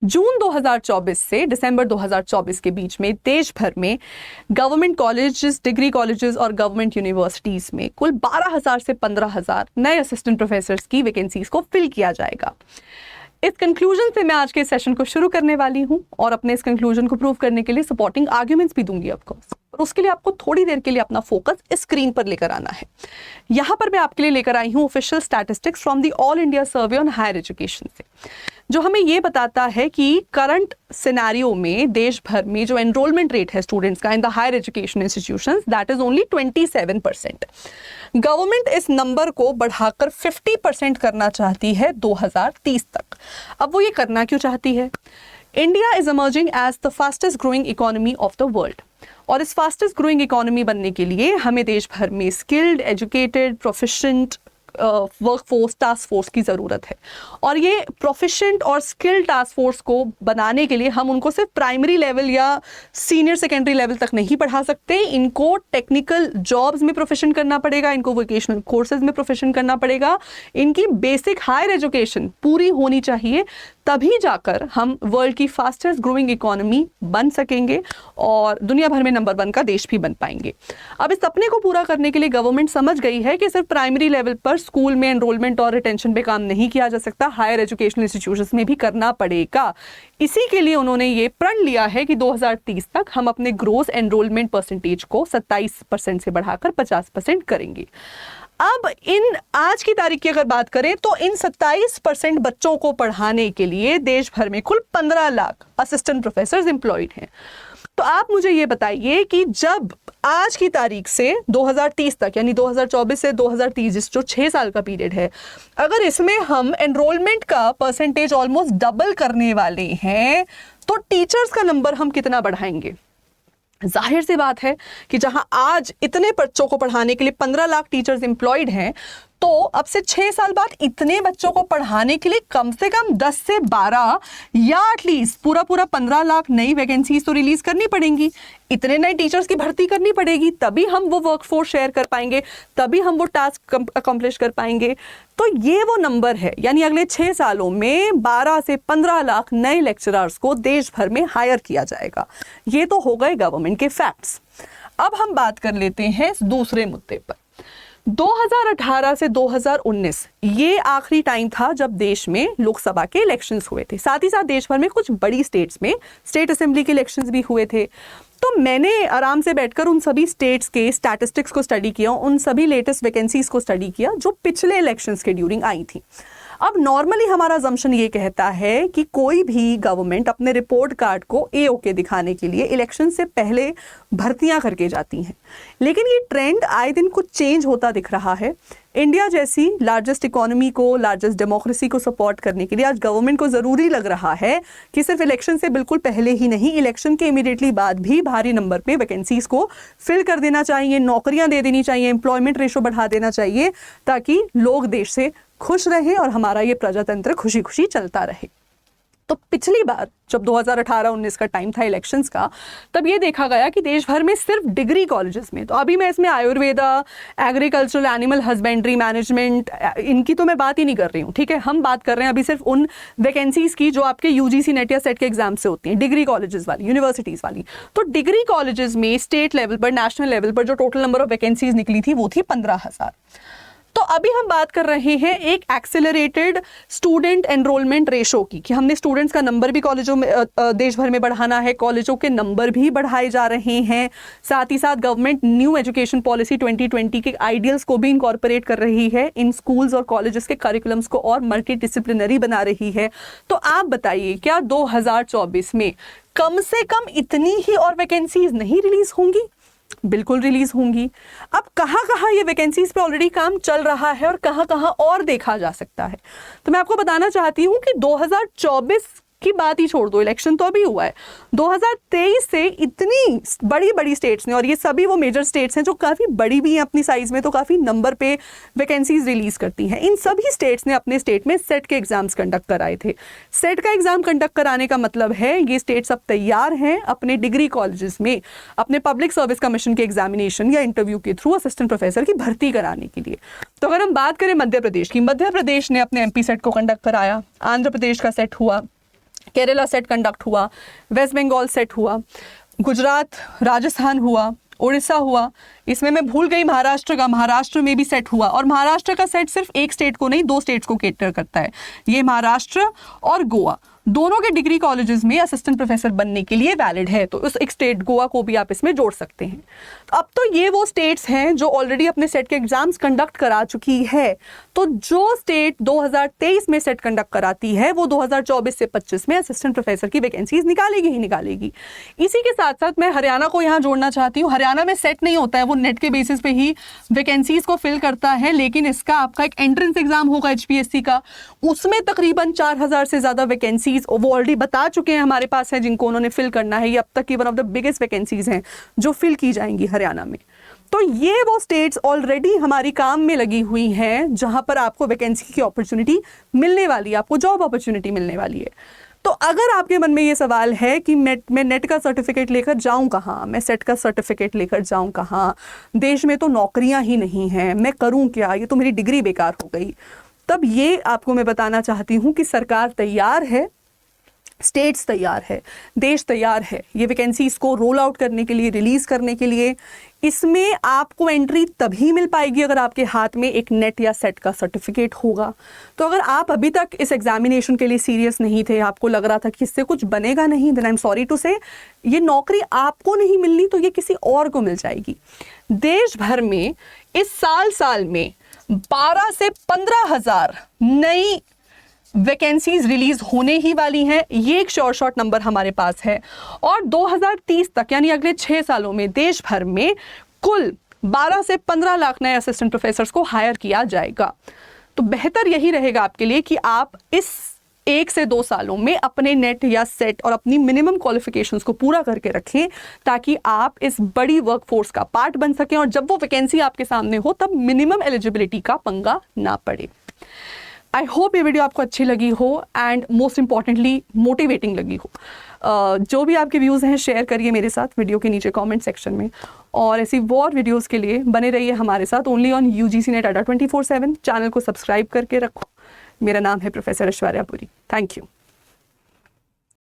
जून 2024 से दिसंबर 2024 के बीच में देश भर में गवर्नमेंट कॉलेजेस, डिग्री कॉलेजेस और गवर्नमेंट यूनिवर्सिटीज़ में कुल 12,000 से 15,000 नए असिस्टेंट प्रोफेसर्स की वैकेंसीज को फिल किया जाएगा। इस कंक्लूजन से मैं आज के सेशन को शुरू करने वाली हूं और अपने इस कंक्लूजन को प्रूव करने के लिए सपोर्टिंग आर्ग्यूमेंट्स भी दूंगी ऑफकोर्स। और उसके लिए आपको थोड़ी देर के लिए अपना फोकस इस स्क्रीन पर लेकर आना है। यहाँ पर मैं आपके लिए लेकर आई हूँ official statistics from the All India Survey on Higher Education से, जो हमें ये बताता है कि करंट सिनेरियो में देश भर में जो एनरोलमेंट रेट है स्टूडेंट्स का in the higher education institutions, that is only 27%। Government इस नंबर को बढ़ाकर 50% करना चाहती है 2030 तक। अब वो ये करना क्यों चाहती है? India is emerging as the fastest growing economy of the world, और इस फास्टेस्ट ग्रोइंग इकोनॉमी बनने के लिए हमें देश भर में skilled, educated, proficient workforce, task force की ज़रूरत है। और ये प्रोफिशिएंट और स्किल्ड टास्क फोर्स को बनाने के लिए हम उनको सिर्फ प्राइमरी लेवल या सीनियर सेकेंडरी लेवल तक नहीं पढ़ा सकते, इनको टेक्निकल जॉब्स में प्रोफिशिएंट करना पड़ेगा, इनको वोकेशनल कोर्सेज में प्रोफिशिएंट करना पड़ेगा, इनकी बेसिक हायर एजुकेशन पूरी होनी चाहिए, तभी जाकर हम वर्ल्ड की फास्टेस्ट ग्रोइंग इकोनॉमी बन सकेंगे और दुनिया भर में नंबर 1 का देश भी बन पाएंगे। अब इस सपने को पूरा करने के लिए गवर्नमेंट समझ गई है कि सिर्फ प्राइमरी लेवल पर स्कूल में एनरोलमेंट और रिटेंशन पे काम नहीं किया जा सकता, हायर एजुकेशनल इंस्टीट्यूशंस में भी करना पड़ेगा। इसी के लिए उन्होंने ये प्रण लिया है कि 2030 तक हम अपने ग्रोस एनरोलमेंट परसेंटेज को 27% से बढ़ाकर 50% करेंगे। अब इन आज की तारीख की अगर बात करें तो इन 27% बच्चों को पढ़ाने के लिए देश भर में कुल 15 लाख असिस्टेंट प्रोफेसर्स एम्प्लॉयड हैं। तो आप मुझे ये बताइए कि जब आज की तारीख से 2030 तक, यानी 2024 से 2030 जो 6 साल का पीरियड है, अगर इसमें हम एनरोलमेंट का परसेंटेज ऑलमोस्ट डबल करने वाले हैं तो टीचर्स का नंबर हम कितना बढ़ाएंगे? जाहिर सी बात है कि जहां आज इतने बच्चों को पढ़ाने के लिए 15 लाख टीचर्स एम्प्लॉयड हैं, तो अब से 6 साल बाद इतने बच्चों को पढ़ाने के लिए कम से कम 10 से 12 या एटलीस्ट पूरा 15 लाख नई वैकेंसीज तो रिलीज करनी पड़ेंगी। इतने नए टीचर्स की भर्ती करनी पड़ेगी, तभी हम वो वर्कफोर्स शेयर कर पाएंगे, तभी हम वो टास्क अकम्प्लिश कर पाएंगे। तो ये वो नंबर है, यानी अगले 6 सालों में 12 से 15 लाख नए लेक्चरर्स को देश भर में हायर किया जाएगा। ये तो हो गए गवर्नमेंट के फैक्ट्स। अब हम बात कर लेते हैं इस दूसरे मुद्दे पर। 2018 से 2019 ये आखिरी टाइम था जब देश में लोकसभा के इलेक्शंस हुए थे। साथ ही साथ देश भर में कुछ बड़ी स्टेट्स में स्टेट असेंबली के इलेक्शंस भी हुए थे। तो मैंने आराम से बैठकर उन सभी स्टेट्स के स्टैटिस्टिक्स को स्टडी किया, उन सभी लेटेस्ट वैकेंसीज को स्टडी किया जो पिछले इलेक्शंस के ड्यूरिंग आई थी। अब नॉर्मली हमारा अजम्पशन ये कहता है कि कोई भी गवर्नमेंट अपने रिपोर्ट कार्ड को AOK दिखाने के लिए इलेक्शन से पहले भर्तियां करके जाती हैं, लेकिन ये ट्रेंड आए दिन कुछ चेंज होता दिख रहा है। इंडिया जैसी लार्जेस्ट इकोनॉमी को, लार्जेस्ट डेमोक्रेसी को सपोर्ट करने के लिए आज गवर्नमेंट को ज़रूरी लग रहा है कि सिर्फ इलेक्शन से बिल्कुल पहले ही नहीं, इलेक्शन के इमीडिएटली बाद भी भारी नंबर पे वैकेंसीज को फिल कर देना चाहिए, नौकरियां दे देनी चाहिए, एम्प्लॉयमेंट रेशो बढ़ा देना चाहिए, ताकि लोग देश से खुश रहे और हमारा ये प्रजातंत्र खुशी खुशी चलता रहे। तो पिछली बार जब 2018-19 का टाइम था इलेक्शंस का, तब ये देखा गया कि देश भर में सिर्फ डिग्री कॉलेजेस में, तो अभी मैं इसमें Ayurveda, agricultural, animal husbandry, management, इनकी तो मैं बात ही नहीं कर रही हूँ, ठीक है। हम बात कर रहे हैं अभी सिर्फ उन वैकेंसीज की जो आपके UGC नेट या सेट के एग्जाम से होती हैं, डिग्री कॉलेजेस वाली, यूनिवर्सिटीज़ वाली। तो डिग्री कॉलेजेस में स्टेट लेवल पर, नेशनल लेवल पर जो टोटल नंबर ऑफ वैकेंसीज निकली थी वो थी 15,000। तो अभी हम बात कर रहे हैं एक एक्सेलरेटेड स्टूडेंट एनरोलमेंट रेशो की, कि हमने स्टूडेंट्स का नंबर भी कॉलेजों में देश भर में बढ़ाना है, कॉलेजों के नंबर भी बढ़ाए जा रहे हैं। साथ ही साथ गवर्नमेंट न्यू एजुकेशन पॉलिसी 2020 के आइडियल्स को भी इनकॉर्पोरेट कर रही है, इन स्कूल्स और कॉलेजेस के करिकुलम्स को और मल्टी डिसिप्लिनरी बना रही है। तो आप बताइए, क्या 2024 में कम से कम इतनी ही और वैकेंसीज नहीं रिलीज होंगी? बिल्कुल रिलीज होंगी। अब कहाँ कहाँ ये वैकेंसीज पे ऑलरेडी काम चल रहा है और कहाँ कहाँ और देखा जा सकता है, तो मैं आपको बताना चाहती हूँ कि 2024 की बात ही छोड़ दो, इलेक्शन तो अभी हुआ है, 2023 से इतनी बड़ी बड़ी स्टेट्स ने, और ये सभी वो मेजर स्टेट्स हैं जो काफ़ी बड़ी भी हैं अपनी साइज़ में, तो काफ़ी नंबर पे वैकेंसीज रिलीज़ करती हैं, इन सभी स्टेट्स ने अपने स्टेट में सेट के एग्जाम्स कंडक्ट कराए थे। सेट का एग्ज़ाम कंडक्ट कराने का मतलब है ये स्टेट्स अब तैयार हैं अपने डिग्री कॉलेजेस में अपने पब्लिक सर्विस कमीशन के एग्जामिनेशन या इंटरव्यू के थ्रू असिस्टेंट प्रोफेसर की भर्ती कराने के लिए। तो अगर हम बात करें मध्य प्रदेश की, मध्य प्रदेश ने अपने MP सेट को कंडक्ट कराया, आंध्र प्रदेश का सेट हुआ, केरला सेट कंडक्ट हुआ, वेस्ट बंगाल सेट हुआ, गुजरात राजस्थान हुआ, उड़ीसा हुआ, इसमें मैं भूल गई महाराष्ट्र का, महाराष्ट्र में भी सेट हुआ। और महाराष्ट्र का सेट सिर्फ एक स्टेट को नहीं, 2 स्टेट्स को कैटर करता है। ये महाराष्ट्र और गोवा दोनों के डिग्री कॉलेजेस में असिस्टेंट प्रोफेसर बनने के लिए वैलिड है, तो उस एक स्टेट गोवा को भी आप इसमें जोड़ सकते हैं। अब तो ये वो स्टेट्स हैं जो ऑलरेडी अपने सेट के एग्जाम्स कंडक्ट करा चुकी है, तो जो स्टेट 2023 में सेट कंडक्ट कराती है वो 2024 से 25 में असिस्टेंट प्रोफेसर की वैकेंसीज निकालेगी ही निकालेगी। इसी के साथ साथ मैं हरियाणा को यहाँ जोड़ना चाहती हूँ। हरियाणा में सेट नहीं होता है, वो नेट के बेसिस पे ही वैकेंसीज को फिल करता है, लेकिन इसका आपका एक एंट्रेंस एग्जाम होगा HPSC का, उसमें तकरीबन 4000 से ज्यादा वैकेंसीज वो ऑलरेडी बता चुके हैं हमारे पास है, जिनको उन्होंने फिल करना है। ये अब तक की one of the biggest vacancies हैं जो फिल की जाएंगी हरियाणा में। तो ये वो स्टेट्स ऑलरेडी हमारी काम में लगी हुई हैं जहां पर आपको वैकेंसी की अपॉर्चुनिटी मिलने वाली है, आपको जॉब अपॉर्चुनिटी मिलने वाली है। तो अगर आपके मन में ये सवाल है कि मैं नेट का सर्टिफिकेट लेकर जाऊं कहाँ, मैं सेट का सर्टिफिकेट लेकर जाऊं कहाँ, देश में तो नौकरियां ही नहीं हैं, मैं करूं क्या, ये तो मेरी डिग्री बेकार हो गई, तब ये आपको मैं बताना चाहती हूँ कि सरकार तैयार है, स्टेट्स तैयार है, देश तैयार है ये वैकेंसीज को रोल आउट करने के लिए, रिलीज करने के लिए। इसमें आपको एंट्री तभी मिल पाएगी अगर आपके हाथ में एक नेट या सेट का सर्टिफिकेट होगा। तो अगर आप अभी तक इस एग्जामिनेशन के लिए सीरियस नहीं थे, आपको लग रहा था कि इससे कुछ बनेगा नहीं, then I am sorry to say, ये नौकरी आपको नहीं मिलनी तो ये किसी और को मिल जाएगी। देश भर में इस साल में 12 से 15 हजार नई वैकेंसीज रिलीज होने ही वाली हैं। ये एक शॉर्ट नंबर हमारे पास है। और 2030 तक यानी अगले 6 सालों में देश भर में कुल 12 से 15 लाख नए असिस्टेंट प्रोफेसर्स को हायर किया जाएगा। तो बेहतर यही रहेगा आपके लिए कि आप इस 1 से 2 सालों में अपने नेट या सेट और अपनी मिनिमम क्वालिफिकेशंस को पूरा करके रखें, ताकि आप इस बड़ी वर्कफोर्स का पार्ट बन सकें और जब वो वैकेंसी आपके सामने हो तब मिनिमम एलिजिबिलिटी का पंगा ना पड़े। आई होप ये वीडियो आपको अच्छी लगी हो एंड मोस्ट इंपॉर्टेंटली मोटिवेटिंग लगी हो। जो भी आपके व्यूज़ हैं शेयर करिए मेरे साथ वीडियो के नीचे कमेंट सेक्शन में, और ऐसी और वीडियोस के लिए बने रहिए हमारे साथ ओनली ऑन UGC नेट अड्डा 24/7। चैनल को सब्सक्राइब करके रखो। मेरा नाम है professor Aishwarya Puri. Thank you.